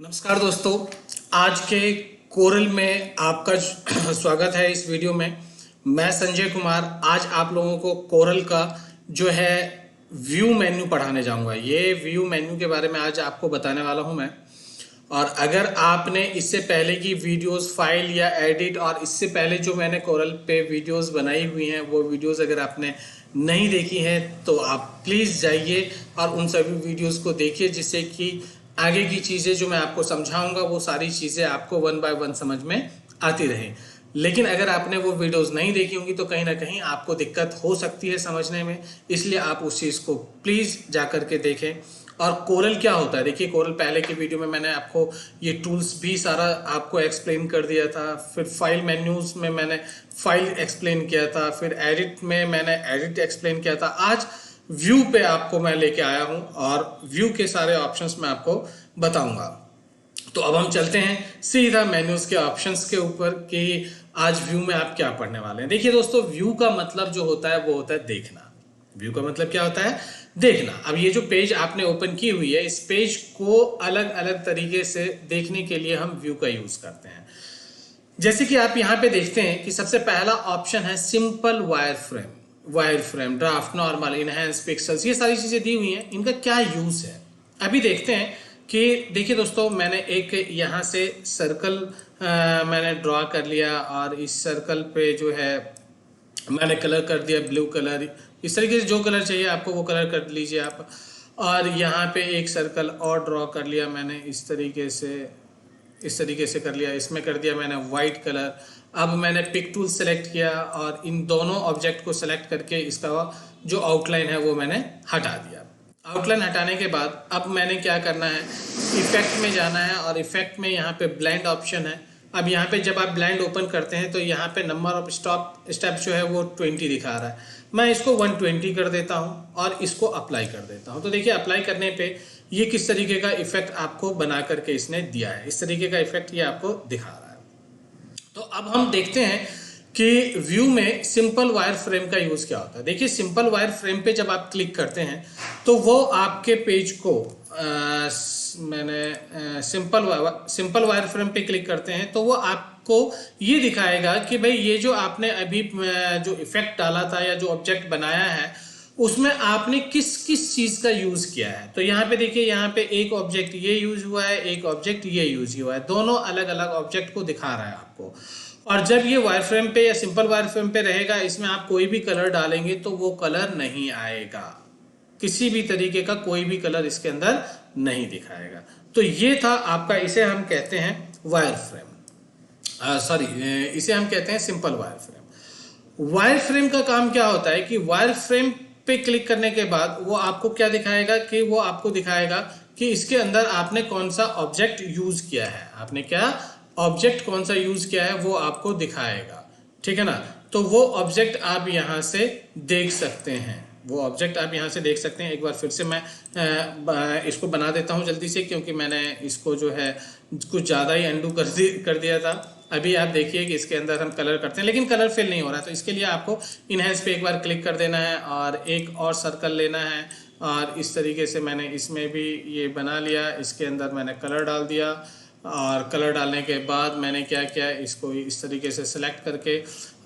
नमस्कार दोस्तों, आज के कोरल में आपका स्वागत है। इस वीडियो में मैं संजय कुमार आज आप लोगों को कोरल का जो है व्यू मेन्यू पढ़ाने जाऊंगा। ये व्यू मेन्यू के बारे में आज आपको बताने वाला हूं मैं। और अगर आपने इससे पहले की वीडियोस फाइल या एडिट और इससे पहले जो मैंने कोरल पे वीडियोस बनाई हुई हैं वो वीडियोस अगर आपने नहीं देखी हैं तो आप प्लीज़ जाइए और उन सभी वीडियोस को देखिए, जिससे कि आगे की चीज़ें जो मैं आपको समझाऊंगा वो सारी चीज़ें आपको वन बाय वन समझ में आती रहे। लेकिन अगर आपने वो वीडियोस नहीं देखी होंगी तो कहीं ना कहीं आपको दिक्कत हो सकती है समझने में, इसलिए आप उस चीज़ को प्लीज़ जा कर के देखें। और कोरल क्या होता है, देखिए कोरल पहले की वीडियो में मैंने आपको ये टूल्स भी सारा आपको एक्सप्लेन कर दिया था। फिर फाइल मेन्यूज में मैंने फाइल एक्सप्लेन किया था, फिर एडिट में मैंने एडिट एक्सप्लेन किया था। आज व्यू पे आपको मैं लेके आया हूं और व्यू के सारे ऑप्शंस मैं आपको बताऊंगा। तो अब हम चलते हैं सीधा मेन्यूज के ऑप्शंस के ऊपर कि आज व्यू में आप क्या पढ़ने वाले हैं। देखिए दोस्तों, व्यू का मतलब जो होता है वो होता है देखना। व्यू का मतलब क्या होता है? देखना। अब ये जो पेज आपने ओपन की हुई है, इस पेज को अलग अलग तरीके से देखने के लिए हम व्यू का यूज करते हैं। जैसे कि आप यहाँ पे देखते हैं कि सबसे पहला ऑप्शन है simple wire frame, draft, normal, enhance, pixels, ये सारी चीजें दी हुई हैं। इनका क्या यूज है अभी देखते हैं। कि देखिए दोस्तों, मैंने एक यहाँ से सर्कल मैंने ड्रॉ कर लिया और इस सर्कल पे जो है मैंने कलर कर दिया ब्लू कलर। इस तरीके से जो कलर चाहिए आपको वो कलर कर लीजिए आप। और यहाँ पे एक सर्कल और ड्रॉ कर लिया मैंने इस तरीके से कर लिया। इसमें कर दिया मैंने वाइट कलर। अब मैंने पिक टूल सेलेक्ट किया और इन दोनों ऑब्जेक्ट को सेलेक्ट करके इसका जो आउटलाइन है वो मैंने हटा दिया। आउटलाइन हटाने के बाद अब मैंने क्या करना है, इफेक्ट में जाना है और इफेक्ट में यहाँ पे ब्लेंड ऑप्शन है। अब यहाँ पे जब आप ब्लेंड ओपन करते हैं तो यहाँ पे नंबर ऑफ स्टेप जो है वो 20 दिखा रहा है। मैं इसको 120 कर देता हूँ और इसको अप्लाई कर देता हूँ। तो देखिए अप्लाई करने पे ये किस तरीके का इफेक्ट आपको बना करके इसने दिया है। इस तरीके का इफेक्ट ये आपको दिखा रहा है। तो अब हम देखते हैं कि व्यू में सिंपल वायर फ्रेम का यूज क्या होता है। देखिए सिंपल वायर फ्रेम पे जब आप क्लिक करते हैं तो वो आपके पेज को मैंने सिंपल वायर फ्रेम पे क्लिक करते हैं तो वो आपको ये दिखाएगा कि भाई ये जो आपने अभी जो इफेक्ट डाला था या जो ऑब्जेक्ट बनाया है उसमें आपने किस किस चीज का यूज किया है। तो यहाँ पे देखिए, यहाँ पे एक ऑब्जेक्ट ये यूज हुआ है, एक ऑब्जेक्ट ये यूज हुआ है, दोनों अलग अलग ऑब्जेक्ट को दिखा रहा है आपको। और जब ये वायर फ्रेम पे या सिंपल वायर फ्रेम पे रहेगा, इसमें आप कोई भी कलर डालेंगे तो वो कलर नहीं आएगा, किसी भी तरीके का कोई भी कलर इसके अंदर नहीं दिखाएगा। तो ये था आपका, इसे हम कहते हैं वायर फ्रेम, इसे हम कहते हैं simple wire frame. Wire frame का काम क्या होता है कि वायर फ्रेम पे क्लिक करने के बाद वो आपको क्या दिखाएगा कि वो आपको दिखाएगा कि इसके अंदर आपने कौन सा ऑब्जेक्ट यूज किया है, आपने क्या ऑब्जेक्ट कौन सा यूज किया है वो आपको दिखाएगा। ठीक है ना। तो वो ऑब्जेक्ट आप यहाँ से देख सकते हैं, वो ऑब्जेक्ट आप यहाँ से देख सकते हैं। एक बार फिर से मैं इसको बना देता हूँ जल्दी से, क्योंकि मैंने इसको जो है कुछ ज़्यादा ही अंडू कर दिया था। अभी आप देखिए कि इसके अंदर हम कलर करते हैं लेकिन कलर फिल नहीं हो रहा है। तो इसके लिए आपको इनहेंस पे एक बार क्लिक कर देना है और एक और सर्कल लेना है और इस तरीके से मैंने इसमें भी ये बना लिया। इसके अंदर मैंने कलर डाल दिया और कलर डालने के बाद मैंने क्या किया, इसको इस तरीके से सिलेक्ट करके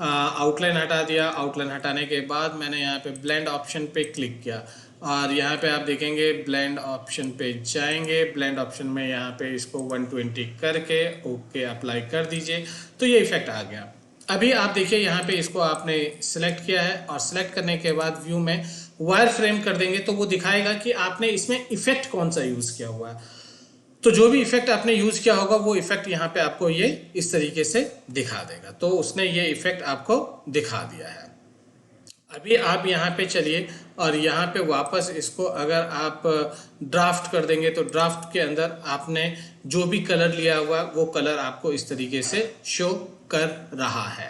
आउटलाइन हटा दिया। आउटलाइन हटाने के बाद मैंने यहाँ पे ब्लेंड ऑप्शन पे क्लिक किया और यहाँ पे आप देखेंगे ब्लेंड ऑप्शन पे जाएंगे। ब्लेंड ऑप्शन में यहाँ पे इसको 120 करके ओके अप्लाई कर दीजिए तो ये इफेक्ट आ गया। अभी आप देखिए यहाँ पे इसको आपने सिलेक्ट किया है और सिलेक्ट करने के बाद व्यू में वायर फ्रेम कर देंगे तो वो दिखाएगा कि आपने इसमें इफेक्ट कौन सा यूज किया हुआ है। तो जो भी इफेक्ट आपने यूज किया होगा वो इफेक्ट यहाँ पे आपको ये इस तरीके से दिखा देगा। तो उसने ये इफेक्ट आपको दिखा दिया है। अभी आप यहाँ पे चलिए और यहाँ पे वापस इसको अगर आप ड्राफ्ट कर देंगे तो ड्राफ्ट के अंदर आपने जो भी कलर लिया हुआ वो कलर आपको इस तरीके से शो कर रहा है।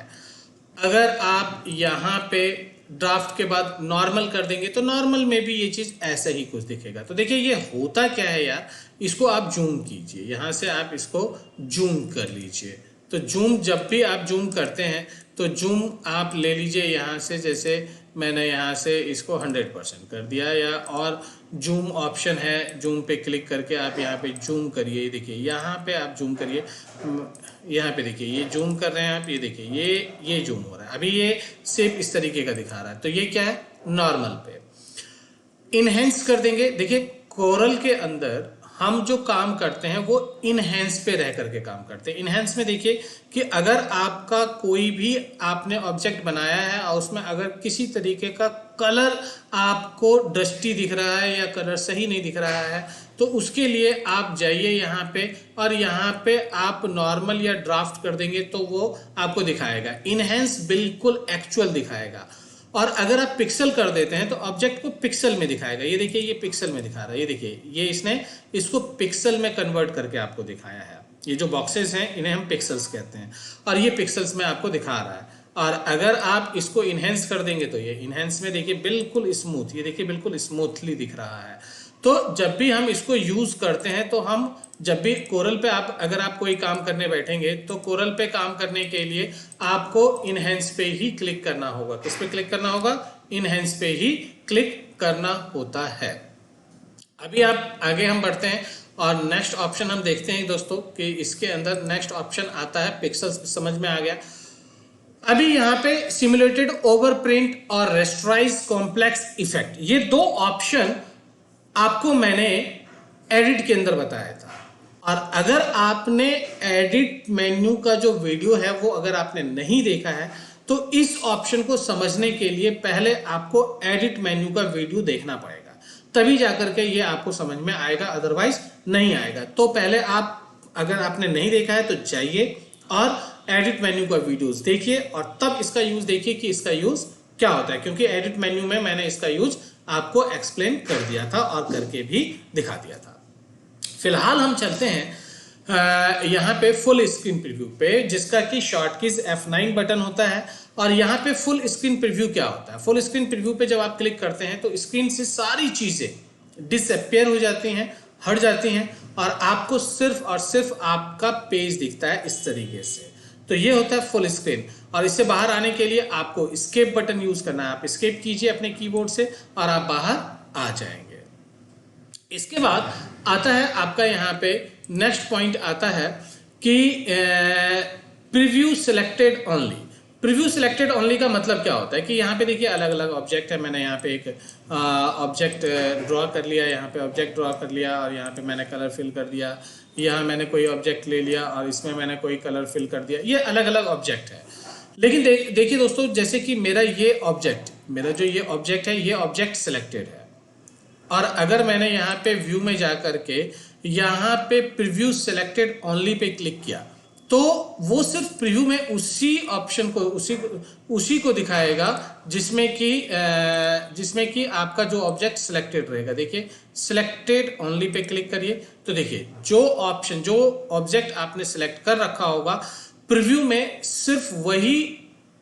अगर आप यहाँ पे ड्राफ्ट के बाद नॉर्मल कर देंगे तो नॉर्मल में भी ये चीज ऐसा ही कुछ दिखेगा। तो देखिए ये होता क्या है यार, इसको आप जूम कीजिए, यहाँ से आप इसको जूम कर लीजिए। तो जूम जब भी आप जूम करते हैं तो जूम आप ले लीजिए यहाँ से, जैसे मैंने यहाँ से इसको 100% कर दिया, या और जूम ऑप्शन है, जूम पे क्लिक करके आप यहाँ पे जूम करिए, देखिए यहाँ पे आप जूम करिए, यहाँ पे देखिए ये जूम कर रहे हैं आप, ये देखिए ये जूम हो रहा है, अभी ये सिर्फ इस तरीके का दिखा रहा है। तो ये क्या है, नॉर्मल पे। इनहेंस कर देंगे, देखिए कोरल के अंदर हम जो काम करते हैं वो इनहेंस पे रह करके काम करते हैं। इनहेंस में देखिए कि अगर आपका कोई भी आपने ऑब्जेक्ट बनाया है और उसमें अगर किसी तरीके का कलर आपको डस्टी दिख रहा है या कलर सही नहीं दिख रहा है, तो उसके लिए आप जाइए यहाँ पे और यहाँ पे आप नॉर्मल या ड्राफ्ट कर देंगे तो वो आपको दिखाएगा। इनहेंस बिल्कुल एक्चुअल दिखाएगा। और अगर आप पिक्सल कर देते हैं तो ऑब्जेक्ट को पिक्सल में दिखाएगा। ये देखिए ये पिक्सल में दिखा रहा है, ये देखिए ये इसने इसको पिक्सल में कन्वर्ट करके आपको दिखाया है। ये जो बॉक्सेस हैं इन्हें हम पिक्सल्स कहते हैं और ये पिक्सल्स में आपको दिखा रहा है। और अगर आप इसको इनहेंस कर देंगे तो ये इनहेंस में देखिए बिल्कुल स्मूथ, ये देखिए बिल्कुल स्मूथली दिख रहा है। तो जब भी हम इसको यूज करते हैं तो हम जब भी कोरल पे अगर आप कोई काम करने बैठेंगे तो कोरल पे काम करने के लिए आपको इनहेंस पे ही क्लिक करना होगा। किस पे क्लिक करना होगा, इनहेंस पे ही क्लिक करना होता है। अभी आप आगे हम बढ़ते हैं और नेक्स्ट ऑप्शन हम देखते हैं दोस्तों कि इसके अंदर नेक्स्ट ऑप्शन आता है पिक्सल्स, समझ में आ गया। अभी यहाँ पे सिमुलेटेड ओवरप्रिंट और रेस्टराइज कॉम्प्लेक्स इफेक्ट, ये दो ऑप्शन आपको मैंने एडिट के अंदर बताया था। और अगर आपने एडिट मेन्यू का जो वीडियो है वो अगर आपने नहीं देखा है तो इस ऑप्शन को समझने के लिए पहले आपको एडिट मेन्यू का वीडियो देखना पड़ेगा, तभी जाकर के ये आपको समझ में आएगा, अदरवाइज नहीं आएगा। तो पहले आप अगर आपने नहीं देखा है तो जाइए और एडिट मेन्यू का वीडियोस देखिए और तब इसका यूज देखिए कि इसका यूज क्या होता है, क्योंकि एडिट मेन्यू में मैंने इसका यूज आपको एक्सप्लेन कर दिया था और करके भी दिखा दिया था। फिलहाल हम चलते हैं यहाँ पे फुल स्क्रीन प्रीव्यू पे, जिसका कि शॉर्ट कीज F9 बटन होता है। और यहाँ पे फुल स्क्रीन प्रीव्यू क्या होता है, फुल स्क्रीन प्रीव्यू पे जब आप क्लिक करते हैं तो स्क्रीन से सारी चीजें डिसअपियर हो जाती हैं, हट जाती हैं और आपको सिर्फ और सिर्फ आपका पेज दिखता है इस तरीके से। तो ये होता है फुल स्क्रीन। और इससे बाहर आने के लिए आपको एस्केप बटन यूज करना है, आप एस्केप कीजिए अपने कीबोर्ड से और आप बाहर आ जाएंगे। इसके बाद आता है आपका यहाँ पे नेक्स्ट पॉइंट आता है कि preview selected only. Preview selected only का मतलब क्या होता है कि यहाँ पे देखिए अलग अलग ऑब्जेक्ट है। मैंने यहाँ पे एक ऑब्जेक्ट ड्रॉ कर लिया, यहाँ पे ऑब्जेक्ट ड्रॉ कर लिया और यहाँ पे मैंने कलर फिल कर दिया। यहाँ मैंने कोई ऑब्जेक्ट ले लिया और इसमें मैंने कोई कलर फिल कर दिया। ये अलग अलग ऑब्जेक्ट है। लेकिन देखिए दोस्तों, जैसे कि मेरा ये ऑब्जेक्ट है, ये ऑब्जेक्ट सिलेक्टेड है। और अगर मैंने यहाँ पे व्यू में जा करके यहाँ पे preview selected only pay click किया तो वो सिर्फ प्रीव्यू में उसी ऑप्शन को उसी को दिखाएगा जिसमें कि आपका जो ऑब्जेक्ट सिलेक्टेड रहेगा। देखिए सिलेक्टेड ओनली पे क्लिक करिए तो देखिए जो ऑब्जेक्ट आपने सिलेक्ट कर रखा होगा प्रीव्यू में सिर्फ वही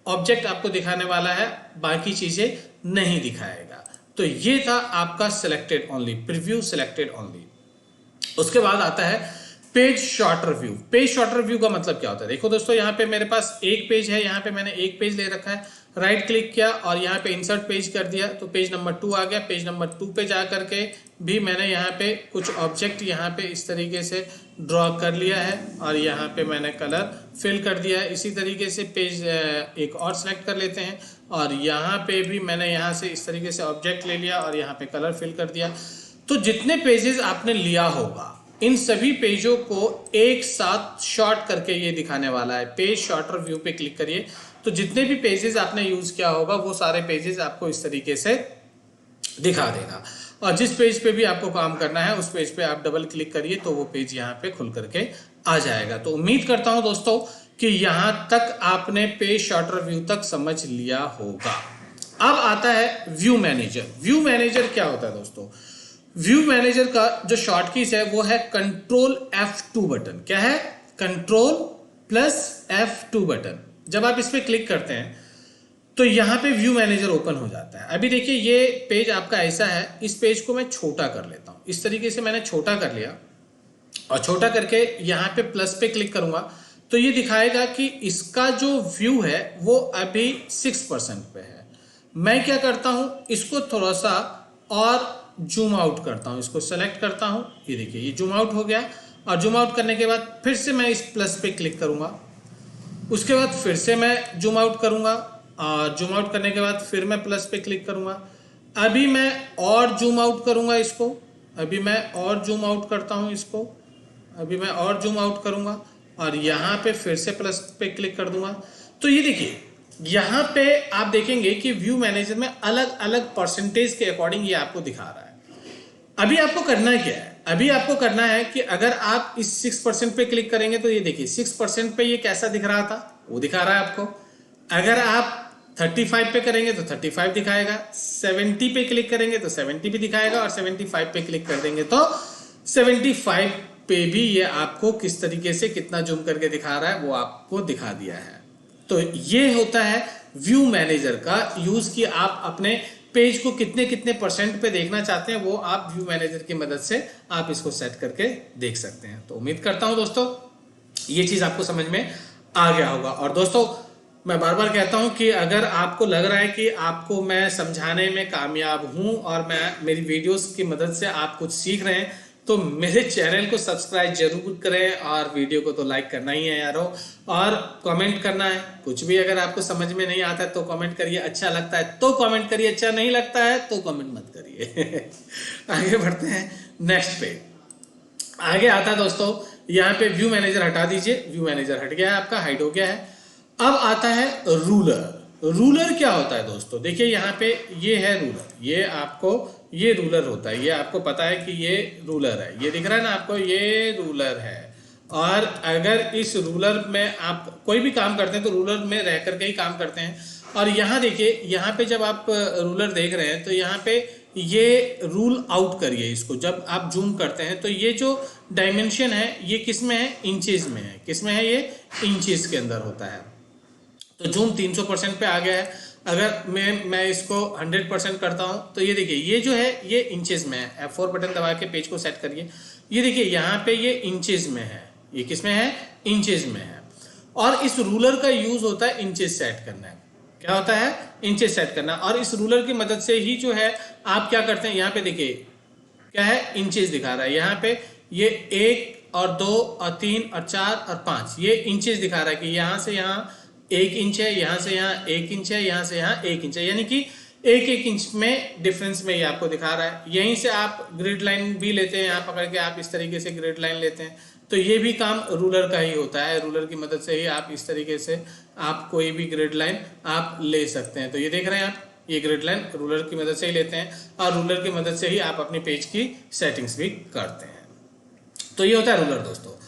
ऑब्जेक्ट आपको दिखाने वाला है, बाकी चीजें नहीं दिखाएगा। तो ये था आपका selected only, preview selected only. उसके बाद आता है page shorter view. Page shorter view का मतलब क्या होता है, देखो दोस्तों, यहाँ पे मेरे पास एक पेज है, यहाँ पे मैंने एक पेज ले रखा है, राइट क्लिक किया और यहाँ पे इंसर्ट पेज कर दिया तो पेज नंबर 2 आ गया। पेज नंबर 2 पे जा करके भी मैंने यहाँ पे कुछ ऑब्जेक्ट यहाँ पे इस तरीके से ड्रॉ कर लिया है और यहाँ पे मैंने कलर फिल कर दिया है। इसी तरीके से पेज एक और सेलेक्ट कर लेते हैं और यहाँ पे भी मैंने यहाँ से इस तरीके से ऑब्जेक्ट ले लिया और यहाँ पे कलर फिल कर दिया। तो जितने पेजेस आपने लिया होगा इन सभी पेजों को एक साथ शॉर्ट करके ये दिखाने वाला है। पेज शॉर्टर व्यू पे क्लिक करिए तो जितने भी पेजेस आपने यूज किया होगा वो सारे पेजेस आपको इस तरीके से दिखा देगा। और जिस पेज पे भी आपको काम करना है उस पेज पे आप डबल क्लिक करिए तो वो पेज यहाँ पे खुल करके आ जाएगा। तो उम्मीद करता हूं दोस्तों कि यहाँ तक आपने पेज शॉर्टर व्यू तक समझ लिया होगा। अब आता है व्यू मैनेजर। व्यू मैनेजर क्या होता है दोस्तों, व्यू मैनेजर का जो शॉर्ट कीज है वो है कंट्रोल F2 बटन। क्या है, कंट्रोल प्लस F2 बटन। जब आप इस पे क्लिक करते हैं तो यहाँ पे व्यू मैनेजर ओपन हो जाता है। अभी देखिए ये पेज आपका ऐसा है, इस पेज को मैं छोटा कर लेता हूँ। इस तरीके से मैंने छोटा कर लिया और छोटा करके यहाँ पे प्लस पे क्लिक करूंगा तो ये दिखाएगा कि इसका जो व्यू है वो अभी 6% पे है। मैं क्या करता हूं, इसको थोड़ा सा और जूम आउट करता हूं, इसको सेलेक्ट करता हूं, ये देखिए ये जूम आउट हो गया। और जूम आउट करने के बाद फिर से मैं इस प्लस पे क्लिक करूंगा, उसके बाद फिर से मैं जूम आउट करूंगा, और जूम आउट करने के बाद फिर मैं प्लस पे क्लिक करूंगा। अभी मैं और जूम आउट करूंगा इसको, अभी मैं और जूम आउट करता हूं इसको, अभी मैं और जूम आउट करूंगा, और यहाँ पे फिर से प्लस पे क्लिक कर दूंगा। तो ये देखिए यहाँ पे आप देखेंगे कि व्यू मैनेजर में अलग अलग परसेंटेज के अकॉर्डिंग ये आपको दिखा रहा है। अभी आपको करना क्या है, अभी आपको करना है कि अगर आप इस 6% पे क्लिक करेंगे तो ये देखिए 6% पे ये कैसा दिख रहा था, वो दिखा रहा है आपको। अगर आप 35 पे करेंगे तो 35 दिखाएगा, 70 पे क्लिक करेंगे तो 70 भी दिखाएगा, और 75 पे क्लिक कर देंगे तो 75 पे भी ये आपको किस तरीके से कितना जूम करके दिखा रहा है वो आपको दिखा दिया है। तो ये होता है व्यू मैनेजर का यूज, कि आप अपने पेज को कितने कितने परसेंट पे देखना चाहते हैं वो आप व्यू मैनेजर की मदद से आप इसको सेट करके देख सकते हैं। तो उम्मीद करता हूं दोस्तों ये चीज आपको समझ में आ गया होगा। और दोस्तों मैं बार बार कहता हूं कि अगर आपको लग रहा है कि आपको मैं समझाने में कामयाब हूं और मैं मेरी वीडियोस की मदद से आप कुछ सीख रहे हैं, तो मेरे चैनल को सब्सक्राइब जरूर करें, और वीडियो को तो लाइक करना ही है यारो, और कमेंट करना है। कुछ भी अगर आपको समझ में नहीं आता है तो कमेंट करिए, अच्छा लगता है तो कमेंट करिए, अच्छा नहीं लगता है तो कमेंट मत करिए। आगे बढ़ते हैं नेक्स्ट पे। आगे आता है दोस्तों, यहाँ पे व्यू मैनेजर हटा दीजिए, व्यू मैनेजर हट गया है आपका, हाइड हो गया है। अब आता है रूलर। रूलर क्या होता है दोस्तों, देखिए यहाँ पे ये है रूलर, ये आपको ये रूलर होता है, ये आपको पता है कि ये रूलर है, ये दिख रहा है ना आपको, ये रूलर है। और अगर इस रूलर में आप कोई भी काम करते हैं तो रूलर में रह करके ही काम करते हैं। और यहाँ देखिए, यहाँ पे जब आप रूलर देख रहे हैं तो यहाँ पे ये रूल आउट करिए इसको, जब आप जूम करते हैं तो ये जो डायमेंशन है ये किस में है, इंचेस में है। किस में है, ये इंचेस के अंदर होता है। तो जूम 300% पे आ गया है। अगर मैं इसको 100% करता हूं तो ये देखिए ये जो है ये इंचेस में है। F4 बटन दबा के पेज को सेट करिए, ये देखिए यहाँ पे ये इंचेस में है, ये किस में है, इंचेस में है। और इस रूलर का यूज होता है इंचेस सेट करना है। क्या होता है, इंचेस सेट करना। और इस रूलर की मदद से ही जो है आप क्या करते हैं, यहाँ पे देखिए क्या है, इंचेस दिखा रहा है। यहाँ पे ये 1 और 2 और 3 और 4 और 5 ये इंचेस दिखा रहा है कि यहाँ से यहाँ 1 इंच है, यहाँ से यहाँ 1 इंच है, यहाँ से यहाँ 1 इंच है, यानी कि 1-1 इंच में डिफरेंस में ये आपको दिखा रहा है। यहीं से आप ग्रिड लाइन भी लेते हैं, यहाँ पकड़ के आप इस तरीके से ग्रिड लाइन लेते हैं, तो ये भी काम रूलर का ही होता है। रूलर की मदद से ही आप इस तरीके से आप कोई भी ग्रिड लाइन आप ले सकते हैं। तो ये देख रहे हैं आप, ये ग्रिड लाइन रूलर की मदद से ही लेते हैं, और रूलर की मदद से ही आप अपने पेज की सेटिंग्स भी करते हैं। तो ये होता है रूलर दोस्तों।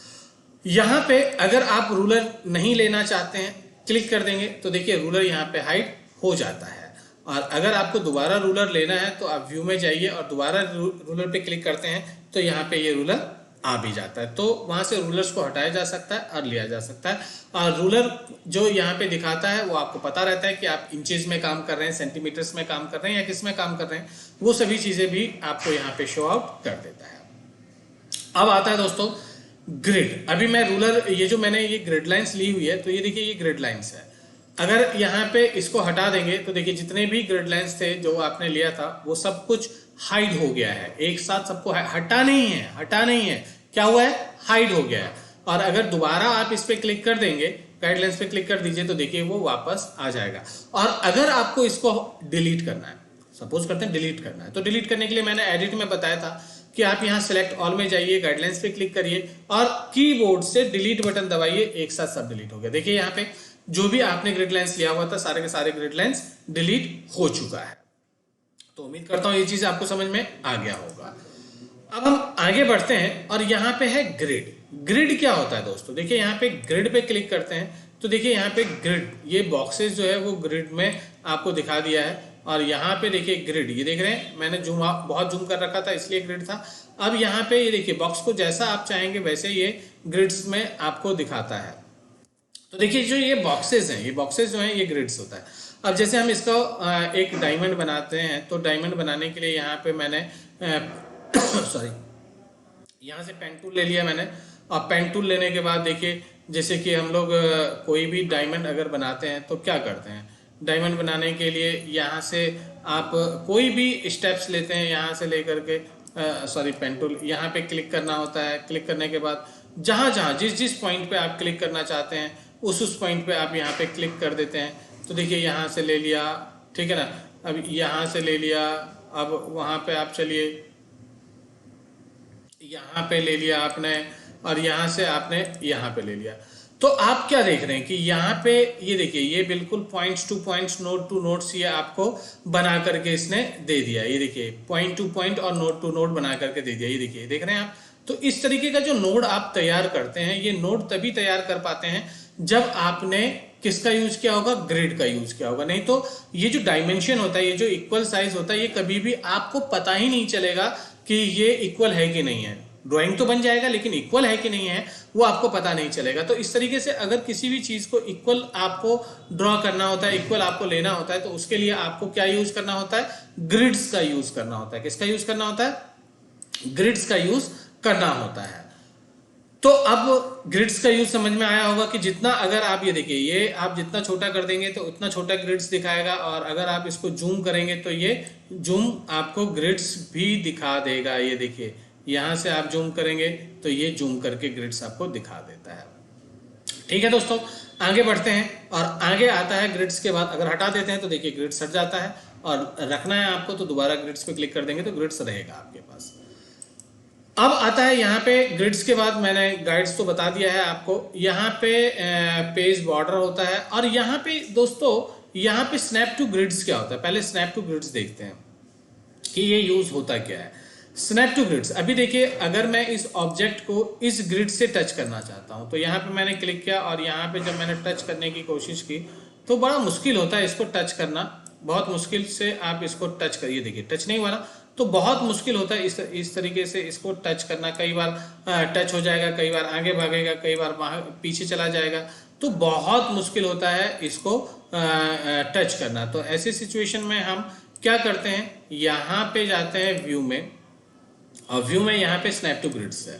यहाँ पे अगर आप रूलर नहीं लेना चाहते हैं, क्लिक कर देंगे तो देखिए रूलर यहाँ पे हाइड हो जाता है। और अगर आपको दोबारा रूलर लेना है तो आप व्यू में जाइए और दोबारा रूलर पे क्लिक करते हैं तो यहाँ पे ये रूलर आ भी जाता है। तो वहां से रूलर्स को हटाया जा सकता है और लिया जा सकता है। और रूलर जो यहाँ पे दिखाता है वो आपको पता रहता है कि आप इंचेस में काम कर रहे हैं, सेंटीमीटर्स में काम कर रहे हैं, या किस में काम कर रहे हैं, वो सभी चीजें भी आपको यहाँ पे शो आउट कर देता है। अब आता है दोस्तों ग्रिड। अभी मैं रूलर, ये जो मैंने ये ग्रिड लाइंस ली हुई है, तो ये देखिए ये ग्रिड लाइंस है। अगर यहाँ पे इसको हटा देंगे तो देखिए जितने भी ग्रिड लाइंस थे जो आपने लिया था वो सब कुछ हाइड हो गया है, एक साथ सबको हटा नहीं है, हटा नहीं है, क्या हुआ है, हाइड हो गया है। और अगर दोबारा आप इस पे क्लिक कर देंगे, गाइडलाइंस पे क्लिक कर दीजिए, तो देखिए वो वापस आ जाएगा। और अगर आपको इसको डिलीट करना है, सपोज करते हैं डिलीट करना है, तो डिलीट करने के लिए मैंने एडिट में बताया था कि आप यहाँ सेलेक्ट ऑल में जाइए, गाइडलाइंस पे क्लिक करिए और कीबोर्ड से डिलीट बटन दबाइए, एक साथ सब डिलीट हो गया। देखिए यहाँ पे जो भी आपने ग्रिड लाइंस लिया हुआ था सारे के सारे ग्रिड लाइंस डिलीट हो चुका है। तो उम्मीद करता हूं ये चीज आपको समझ में आ गया होगा। अब हम आगे बढ़ते हैं और यहाँ पे है ग्रिड। ग्रिड क्या होता है दोस्तों, देखिए यहाँ पे ग्रिड पे क्लिक करते हैं तो देखिए यहाँ पे ग्रिड, ये बॉक्सेस जो है वो ग्रिड में आपको दिखा दिया है। और यहाँ पे देखिए ग्रिड, ये देख रहे हैं मैंने बहुत जूम कर रखा था इसलिए ग्रिड था। अब यहाँ पे ये देखिए बॉक्स को जैसा आप चाहेंगे वैसे ये ग्रिड्स में आपको दिखाता है। तो देखिए जो ये बॉक्सेस हैं, ये बॉक्सेस जो हैं ये ग्रिड्स होता है। अब जैसे हम इसको एक डायमंड बनाते हैं, तो डायमंड बनाने के लिए यहाँ पे मैंने सॉरी यहाँ से पेन टूल ले लिया मैंने। और पेन टूल लेने के बाद देखिए जैसे कि हम लोग कोई भी डायमंड अगर बनाते हैं तो क्या करते हैं, डायमंड बनाने के लिए यहाँ से आप कोई भी स्टेप्स लेते हैं, यहाँ से लेकर के सॉरी पेन टूल, यहाँ पे क्लिक करना होता है। क्लिक करने के बाद जहाँ जहाँ जिस जिस पॉइंट पे आप क्लिक करना चाहते हैं उस पॉइंट पे आप यहाँ पे क्लिक कर देते हैं। तो देखिए यहाँ से ले लिया, ठीक है ना, अब यहाँ से ले लिया, अब वहाँ पे आप चलिए, यहाँ पे ले लिया आपने, और यहाँ से आपने यहाँ पे ले लिया। तो आप क्या देख रहे हैं कि यहाँ पे ये देखिए, ये बिल्कुल points two points, node two nodes ये आपको बना करके इसने दे दिया। ये देखिए पॉइंट टू पॉइंट और नोड टू नोड बना करके दे दिया। ये देखिए, देख रहे हैं आप। तो इस तरीके का जो नोड आप तैयार करते हैं, ये नोड तभी तैयार कर पाते हैं जब आपने किसका यूज किया होगा, ग्रिड का यूज किया होगा। नहीं तो ये जो डायमेंशन होता है, ये जो इक्वल साइज होता है, ये कभी भी आपको पता ही नहीं चलेगा कि ये इक्वल है कि नहीं है। ड्राइंग तो बन जाएगा लेकिन इक्वल है कि नहीं है वो आपको पता नहीं चलेगा। तो इस तरीके से अगर किसी भी चीज को इक्वल आपको ड्रॉ करना होता है, इक्वल आपको लेना होता है, तो उसके लिए आपको क्या यूज करना होता है, ग्रिड्स का यूज करना होता है। किसका यूज करना होता है, ग्रिड्स का यूज करना होता है। तो अब ग्रिड्स का यूज समझ में आया होगा कि जितना, अगर आप ये देखिए, ये आप जितना छोटा कर देंगे तो उतना छोटा ग्रिड्स दिखाएगा, और अगर आप इसको जूम करेंगे तो ये जूम आपको ग्रिड्स भी दिखा देगा। ये देखिए, यहां से आप जूम करेंगे तो ये जूम करके ग्रिड्स आपको दिखा देता है। ठीक है दोस्तों, आगे बढ़ते हैं, और आगे आता है ग्रिड्स के बाद अगर हटा देते हैं तो देखिए ग्रिड्स हट जाता है, और रखना है आपको तो दोबारा ग्रिड्स पे क्लिक कर देंगे तो ग्रिड्स रहेगा आपके पास। अब आता है यहाँ पे ग्रिड्स के बाद, मैंने गाइड्स तो बता दिया है आपको, यहाँ पे पेज बॉर्डर होता है, और यहाँ पे दोस्तों, यहाँ पे स्नैप टू ग्रिड्स क्या होता है। पहले स्नैप टू ग्रिड्स देखते हैं कि ये यूज होता क्या है। स्नैप टू ग्रिड्स, अभी देखिए, अगर मैं इस ऑब्जेक्ट को इस ग्रिड से टच करना चाहता हूं तो यहाँ पे मैंने क्लिक किया, और यहाँ पे जब मैंने टच करने की कोशिश की तो बड़ा मुश्किल होता है इसको टच करना। बहुत मुश्किल से आप इसको टच करिए, देखिए टच नहीं हुआ ना, तो बहुत मुश्किल होता है इस तरीके से इसको टच करना। कई बार टच हो जाएगा, कई बार आगे भागेगा, कई बार पीछे चला जाएगा, तो बहुत मुश्किल होता है इसको टच करना। तो ऐसी सिचुएशन में हम क्या करते हैं, यहाँ पे जाते हैं व्यू में, और व्यू में यहाँ पे स्नैप टू ग्रिड्स है।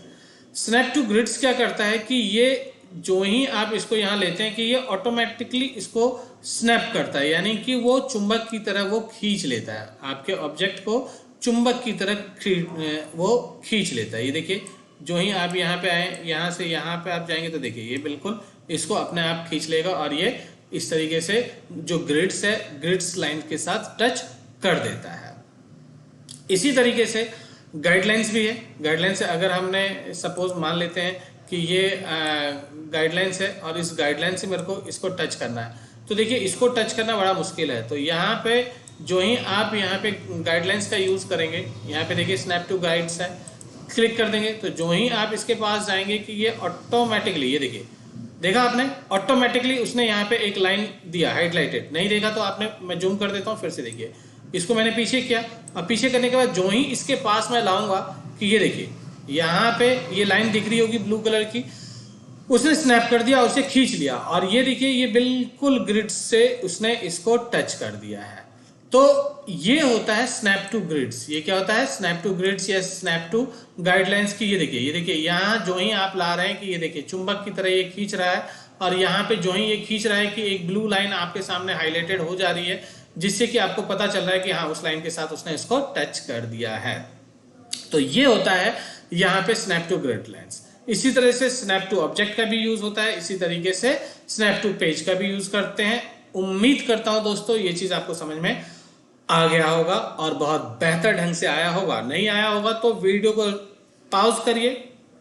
स्नैप टू ग्रिड्स क्या करता है कि ये जो ही आप इसको यहाँ लेते हैं कि ये ऑटोमेटिकली इसको स्नैप करता है, यानी कि वो चुंबक की तरह वो खींच लेता है, आपके ऑब्जेक्ट को चुंबक की तरह वो खींच लेता है। ये देखिए, जो ही आप यहाँ पे आए, यहाँ से यहाँ पे आप जाएंगे तो देखिए ये बिल्कुल इसको अपने आप खींच लेगा, और ये इस तरीके से जो ग्रिड्स है, ग्रिड्स लाइन के साथ टच कर देता है। इसी तरीके से गाइडलाइंस भी है। गाइडलाइंस से अगर हमने सपोज मान लेते हैं कि ये गाइडलाइंस है, और इस गाइडलाइन से मेरे को इसको टच करना है, तो देखिए इसको टच करना बड़ा मुश्किल है। तो यहाँ पे जो ही आप यहाँ पे गाइडलाइंस का यूज करेंगे, यहाँ पे देखिए स्नैप टू गाइड्स है, क्लिक कर देंगे तो जो ही आप इसके पास जाएंगे कि ये ऑटोमेटिकली, ये देखिए, देखा आपने, ऑटोमेटिकली उसने यहाँ पे एक लाइन दिया हाइलाइटेड। नहीं देखा तो आपने, मैं जूम कर देता हूँ फिर से, देखिए इसको मैंने पीछे किया, और पीछे करने के बाद जो ही इसके पास मैं लाऊंगा कि ये देखिए यहाँ पे ये लाइन दिख रही होगी ब्लू कलर की, उसने स्नैप कर दिया, उसे खींच लिया, और ये देखिए ये बिल्कुल ग्रिड से उसने इसको टच कर दिया है। तो ये होता है स्नैप टू ग्रिड्स। ये क्या होता है, स्नैप टू ग्रिड्स या स्नैप टू गाइडलाइंस की। ये देखिए यहाँ जो ही आप ला रहे हैं कि ये देखिए चुंबक की तरह ये खींच रहा है, और यहाँ पे जो ही ये खींच रहा है कि एक ब्लू लाइन आपके सामने हाईलाइटेड हो जा रही है, जिससे कि आपको पता चल रहा है कि हाँ उस लाइन के साथ उसने इसको टच कर दिया है। तो ये होता है यहाँ पे स्नैप टू ग्रिड लाइंस। इसी तरह से स्नैप टू ऑब्जेक्ट का भी यूज होता है, इसी तरीके से स्नैप टू पेज का भी यूज करते हैं। उम्मीद करता हूं दोस्तों ये चीज आपको समझ में आ गया होगा, और बहुत बेहतर ढंग से आया होगा। नहीं आया होगा तो वीडियो को पॉज करिए,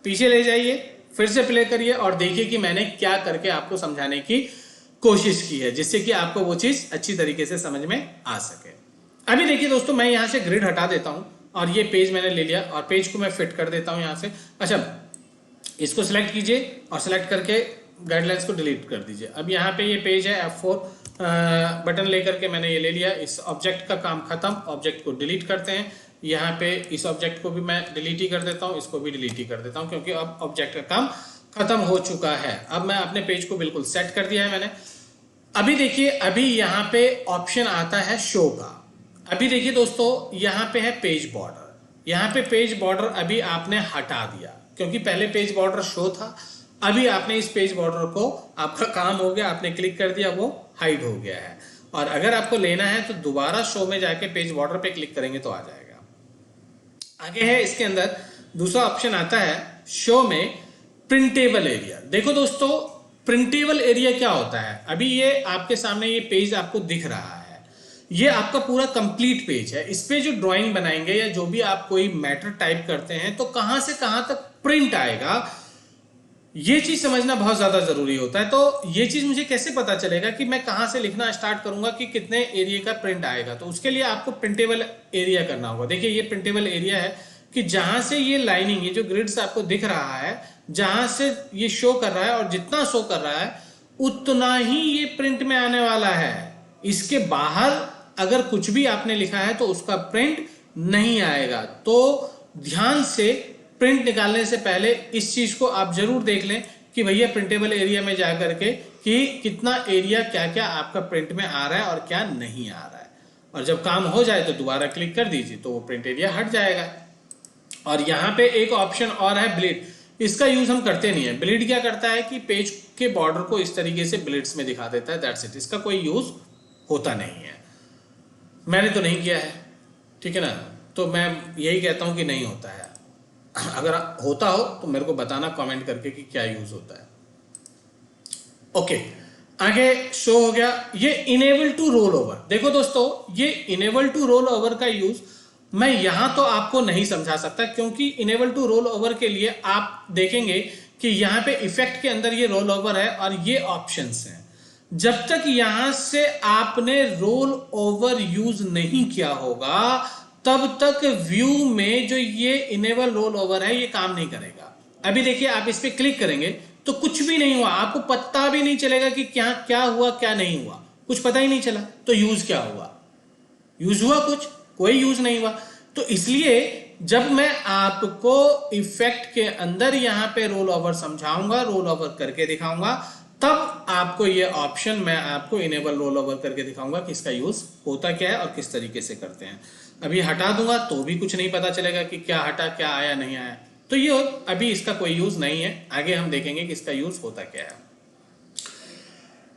पीछे ले जाइए, फिर से प्ले करिए, और देखिए कि मैंने क्या करके आपको समझाने की कोशिश की है, जिससे कि आपको वो चीज अच्छी तरीके से समझ में आ सके। अभी देखिए दोस्तों, मैं यहाँ से ग्रिड हटा देता हूँ, और ये पेज मैंने ले लिया, और पेज को मैं फिट कर देता हूँ यहाँ से। अच्छा, इसको सिलेक्ट कीजिए, और सिलेक्ट करके गाइडलाइंस को डिलीट कर दीजिए। अब यहाँ पे ये पेज है, F4 बटन लेकर के मैंने ये ले लिया। इस ऑब्जेक्ट का काम खत्म, ऑब्जेक्ट को डिलीट करते हैं। यहाँ पे इस ऑब्जेक्ट को भी मैं डिलीट ही कर देता हूँ, इसको भी डिलीट ही कर देता हूँ, क्योंकि अब ऑब्जेक्ट का काम खत्म हो चुका है। अब मैं अपने पेज को बिल्कुल सेट कर दिया है मैंने। अभी देखिए, अभी यहाँ पे ऑप्शन आता है शो का। अभी देखिए दोस्तों, यहाँ पे है पेज बॉर्डर। यहाँ पे पेज बॉर्डर अभी आपने हटा दिया, क्योंकि पहले पेज बॉर्डर शो था। अभी आपने इस पेज बॉर्डर को, आपका काम हो गया, आपने क्लिक कर दिया, वो हाइड हो गया है। और अगर आपको लेना है तो दोबारा शो में जाके पेज बॉर्डर पे क्लिक करेंगे तो आ जाएगा। आगे है इसके अंदर दूसरा ऑप्शन आता है शो में प्रिंटेबल एरिया। देखो दोस्तों, प्रिंटेबल एरिया क्या होता है? अभी ये आपके सामने ये पेज आपको दिख रहा है, ये आपका पूरा कंप्लीट पेज है। इस पे जो ड्राइंग बनाएंगे या जो भी आप कोई मैटर टाइप करते हैं तो कहां से कहां तक प्रिंट आएगा, ये चीज समझना बहुत ज्यादा जरूरी होता है। तो ये चीज मुझे कैसे पता चलेगा कि मैं कहां से लिखना स्टार्ट करूंगा कि कितने एरिया का प्रिंट आएगा? तो उसके लिए आपको प्रिंटेबल एरिया करना होगा। देखिए ये प्रिंटेबल एरिया है कि जहां से ये लाइनिंग, ये जो ग्रिड्स आपको दिख रहा है, जहां से ये शो कर रहा है और जितना शो कर रहा है उतना ही ये प्रिंट में आने वाला है। इसके बाहर अगर कुछ भी आपने लिखा है तो उसका प्रिंट नहीं आएगा। तो ध्यान से प्रिंट निकालने से पहले इस चीज को आप जरूर देख लें कि भैया प्रिंटेबल एरिया में जा करके कि कितना एरिया क्या क्या आपका प्रिंट में आ रहा है और क्या नहीं आ रहा है। और जब काम हो जाए तो दोबारा क्लिक कर दीजिए तो वो प्रिंट एरिया हट जाएगा। और यहाँ पे एक ऑप्शन और है ब्लीड। इसका यूज हम करते नहीं है। ब्लीड क्या करता है कि पेज के बॉर्डर को इस तरीके से ब्लिड्स में दिखा देता है, दैट्स इट। इसका कोई यूज होता नहीं है, मैंने तो नहीं किया है, ठीक है ना। तो मैं यही कहता हूं कि नहीं होता है। अगर होता हो तो मेरे को बताना कमेंट करके कि क्या यूज होता है। ओके, आगे शो हो गया ये इनेबल टू रोल ओवर। देखो दोस्तों, ये इनेबल टू रोल ओवर का यूज मैं यहां तो आपको नहीं समझा सकता, क्योंकि इनेबल टू रोल ओवर के लिए आप देखेंगे कि यहां पे इफेक्ट के अंदर ये रोल ओवर है और ये ऑप्शंस हैं। जब तक यहां से आपने रोल ओवर यूज नहीं किया होगा तब तक व्यू में जो ये इनेबल रोल ओवर है ये काम नहीं करेगा। अभी देखिए आप इस पे क्लिक करेंगे तो कुछ भी नहीं हुआ, आपको पता भी नहीं चलेगा कि क्या क्या हुआ क्या नहीं हुआ, कुछ पता ही नहीं चला। तो यूज क्या हुआ? यूज हुआ कुछ? कोई यूज नहीं हुआ। तो इसलिए जब मैं आपको इफेक्ट के अंदर यहां पे रोल ओवर समझाऊंगा, रोल ओवर करके दिखाऊंगा, तब आपको ये ऑप्शन मैं आपको इनेबल रोल ओवर करके दिखाऊंगा कि इसका यूज होता क्या है और किस तरीके से करते हैं। अभी हटा दूंगा तो भी कुछ नहीं पता चलेगा कि क्या हटा, क्या आया नहीं आया। तो ये अभी इसका कोई यूज नहीं है। आगे हम देखेंगे कि इसका यूज होता क्या है।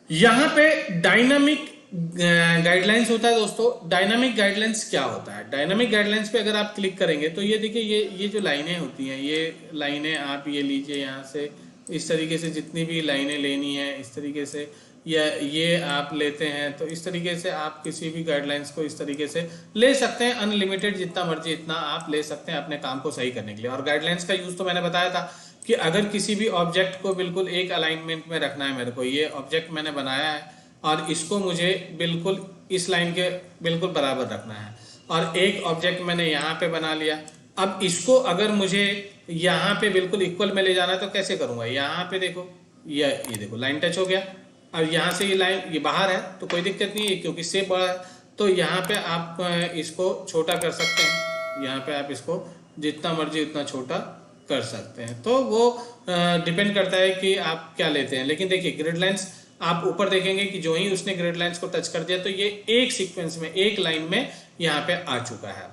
यहां पे डायनामिक गाइडलाइंस होता है दोस्तों। डायनामिक गाइडलाइंस क्या होता है? डायनामिक गाइडलाइंस पे अगर आप क्लिक करेंगे तो ये देखिए ये जो लाइनें होती हैं, ये लाइनें आप ये लीजिए यहाँ से, इस तरीके से जितनी भी लाइनें लेनी है इस तरीके से, या ये आप लेते हैं तो इस तरीके से आप किसी भी गाइडलाइंस को इस तरीके से ले सकते हैं। अनलिमिटेड जितना मर्जी इतना आप ले सकते हैं अपने काम को सही करने के लिए। और गाइडलाइंस का यूज तो मैंने बताया था कि अगर किसी भी ऑब्जेक्ट को बिल्कुल एक अलाइनमेंट में रखना है, मेरे को ये ऑब्जेक्ट मैंने बनाया है और इसको मुझे बिल्कुल इस लाइन के बिल्कुल बराबर रखना है, और एक ऑब्जेक्ट मैंने यहाँ पे बना लिया। अब इसको अगर मुझे यहाँ पे बिल्कुल इक्वल में ले जाना है तो कैसे करूँगा? यहाँ पे देखो, ये देखो लाइन टच हो गया। अब यहाँ से ये लाइन ये बाहर है तो कोई दिक्कत नहीं है क्योंकि शेप बड़ा है। तो यहाँ पे आप इसको छोटा कर सकते हैं, यहाँ पे आप इसको जितना मर्जी उतना छोटा कर सकते हैं। तो वो डिपेंड करता है कि आप क्या लेते हैं। लेकिन देखिए ग्रिड लाइंस आप ऊपर देखेंगे कि जो ही उसने ग्रिड लाइंस को टच कर दिया तो ये एक सीक्वेंस में, एक लाइन में यहाँ पे आ चुका है।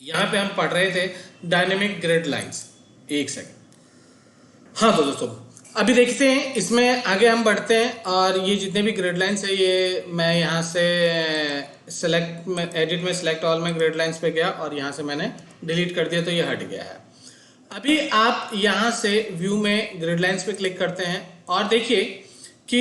यहाँ पे हम पढ़ रहे थे डायनेमिक ग्रिड लाइंस। एक सेकंड। हाँ तो दोस्तों अभी देखते हैं, इसमें आगे हम बढ़ते हैं। और ये जितने भी ग्रिड लाइंस है ये मैं यहाँ से सेलेक्ट में, एडिट में सेलेक्ट ऑल में ग्रिड लाइंस पे गया और यहाँ से मैंने डिलीट कर दिया तो ये हट गया है। अभी आप यहाँ से व्यू में ग्रिड लाइंस पे क्लिक करते हैं और देखिए कि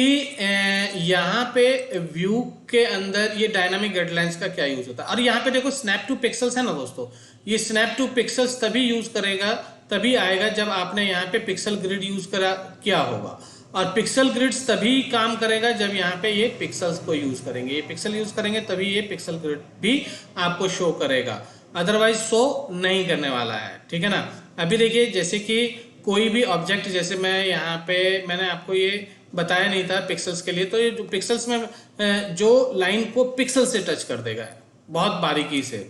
यहाँ पे व्यू के अंदर ये डायनामिक गाइडलाइंस का क्या यूज होता है। और यहाँ पे देखो स्नैप टू पिक्सल्स है ना दोस्तों, ये स्नैप टू पिक्सल्स तभी यूज करेगा, तभी आएगा जब आपने यहाँ पे पिक्सल ग्रिड यूज किया होगा। और पिक्सल ग्रिड्स तभी काम करेगा जब यहाँ पे ये पिक्सल्स को यूज करेंगे, ये पिक्सल यूज करेंगे तभी ये पिक्सल ग्रिड भी आपको शो करेगा, अदरवाइज शो नहीं करने वाला है, ठीक है ना। अभी देखिए जैसे कि कोई भी ऑब्जेक्ट, जैसे मैं यहाँ पे मैंने आपको ये बताया नहीं था पिक्सल्स के लिए, तो ये जो पिक्सल्स में जो लाइन को पिक्सल से टच कर देगा बहुत बारीकी से।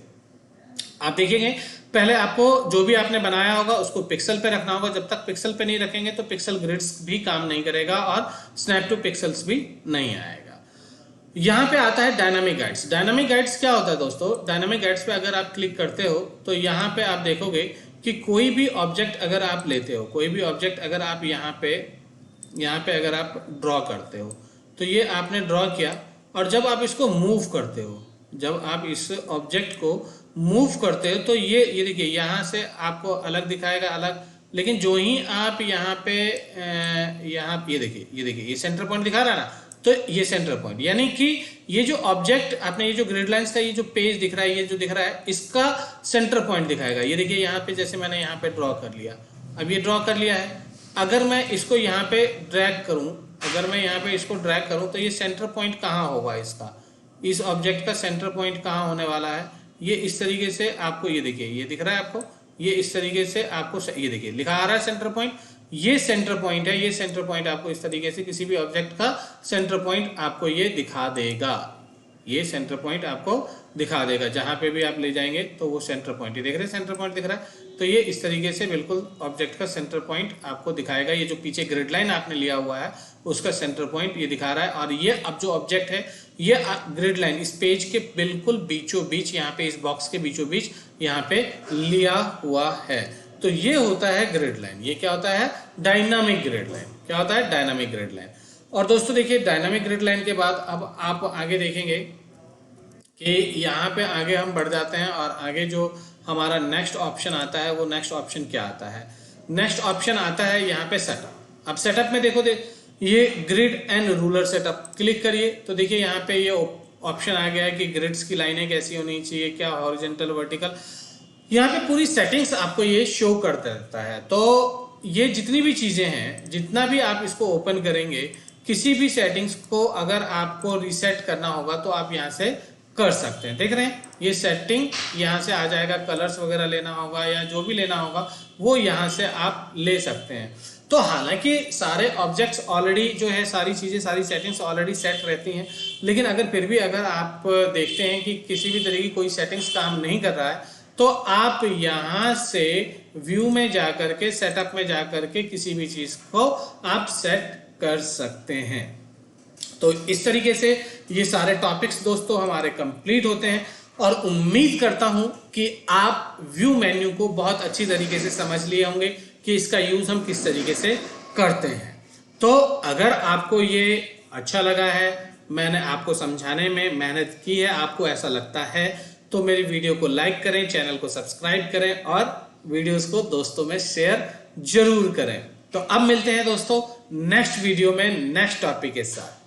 आप देखेंगे पहले आपको जो भी आपने बनाया होगा उसको पिक्सल पे रखना होगा। जब तक पिक्सल पे नहीं रखेंगे तो पिक्सल ग्रिड्स भी काम नहीं करेगा और स्नैप टू पिक्सल्स भी नहीं आएगा। यहाँ पे आता है डायनामिक गाइड्स। डायनामिक गाइड्स क्या होता है दोस्तों? डायनामिक गाइड्स पे अगर आप क्लिक करते हो तो यहाँ पे आप देखोगे कि कोई भी ऑब्जेक्ट अगर आप लेते हो, कोई भी ऑब्जेक्ट अगर आप यहाँ पे अगर आप ड्रॉ करते हो तो ये आपने ड्रॉ किया और जब आप इसको मूव करते हो, जब आप इस ऑब्जेक्ट को मूव करते हो तो ये देखिए यहाँ से आपको अलग दिखाएगा, अलग। लेकिन जो ही आप यहाँ पे यहाँ ये देखिए ये सेंटर पॉइंट दिखा रहा है ना, तो ये सेंटर पॉइंट, यानी कि ये जो ऑब्जेक्ट आपने ये जो ग्रिड लाइंस का ये जो पेज दिख रहा है, ये जो दिख रहा है, इसका सेंटर पॉइंट दिखाएगा। ये देखिए यहाँ पे जैसे मैंने यहाँ पे ड्रॉ कर लिया, अब ये ड्रॉ कर लिया है। अगर मैं इसको यहाँ पे ड्रैग करूँ, अगर मैं यहाँ पे इसको ड्रैग करूँ तो ये सेंटर पॉइंट कहाँ होगा इसका, इस ऑब्जेक्ट का सेंटर पॉइंट कहाँ होने वाला है। ये इस तरीके से आपको ये देखिए ये दिख रहा है आपको, ये इस तरीके से आपको ये देखिए लिखा आ रहा है सेंटर पॉइंट, ये सेंटर पॉइंट है। ये सेंटर पॉइंट आपको इस तरीके से किसी भी ऑब्जेक्ट का सेंटर पॉइंट आपको ये दिखा देगा, ये सेंटर पॉइंट आपको दिखा देगा। जहां पे भी आप ले जाएंगे तो वो सेंटर पॉइंट, ये देख रहे हैं सेंटर पॉइंट दिख रहा है, तो ये इस तरीके से बिल्कुल ऑब्जेक्ट का सेंटर पॉइंट आपको दिखाएगा। ये जो पीछे ग्रिड लाइन आपने लिया हुआ है उसका सेंटर पॉइंट ये दिखा रहा है। और ये अब जो ऑब्जेक्ट है ये ग्रिड लाइन इस पेज के बिल्कुल बीचों बीच, यहाँ पे इस बॉक्स के बीचों बीच यहाँ पे लिया हुआ है। तो ये होता है ग्रिड लाइन। ये क्या होता है, डायनामिक ग्रिड लाइन। क्या होता है, डायनामिक ग्रिड लाइन। और दोस्तों देखिए डायनामिक ग्रिड लाइन के बाद अब आप आगे देखेंगे कि यहाँ पे आगे हम बढ़ जाते हैं और आगे जो हमारा नेक्स्ट ऑप्शन आता है वो नेक्स्ट ऑप्शन क्या आता है, नेक्स्ट ऑप्शन आता है यहाँ पे सेटअप। अब सेटअप में देखो ये grid and ruler setup click करिए तो देखिए यहाँ पे ये ऑप्शन आ गया है कि ग्रिड्स की लाइनें कैसी होनी चाहिए, क्या हॉरिजॉन्टल वर्टिकल, यहाँ पे पूरी सेटिंग्स आपको ये शो करता रहता है। तो ये जितनी भी चीजें हैं, जितना भी आप इसको ओपन करेंगे, किसी भी सेटिंग्स को अगर आपको रीसेट करना होगा तो आप यहाँ से कर सकते हैं। देख रहे हैं ये सेटिंग यहाँ से आ जाएगा, कलर्स वगैरह लेना होगा या जो भी लेना होगा वो यहाँ से आप ले सकते हैं। तो हालांकि सारे ऑब्जेक्ट्स ऑलरेडी जो है, सारी चीज़ें, सारी सेटिंग्स ऑलरेडी सेट रहती हैं, लेकिन अगर फिर भी अगर आप देखते हैं कि किसी भी तरह की कोई सेटिंग्स काम नहीं कर रहा है तो आप यहाँ से व्यू में जाकर के, सेटअप में जाकर के किसी भी चीज़ को आप सेट कर सकते हैं। तो इस तरीके से ये सारे टॉपिक्स दोस्तों हमारे कंप्लीट होते हैं और उम्मीद करता हूं कि आप व्यू मेन्यू को बहुत अच्छी तरीके से समझ लिए होंगे कि इसका यूज हम किस तरीके से करते हैं। तो अगर आपको ये अच्छा लगा है, मैंने आपको समझाने में मेहनत की है, आपको ऐसा लगता है तो मेरी वीडियो को लाइक करें, चैनल को सब्सक्राइब करें और वीडियोस को दोस्तों में शेयर जरूर करें। तो अब मिलते हैं दोस्तों नेक्स्ट वीडियो में नेक्स्ट टॉपिक के साथ।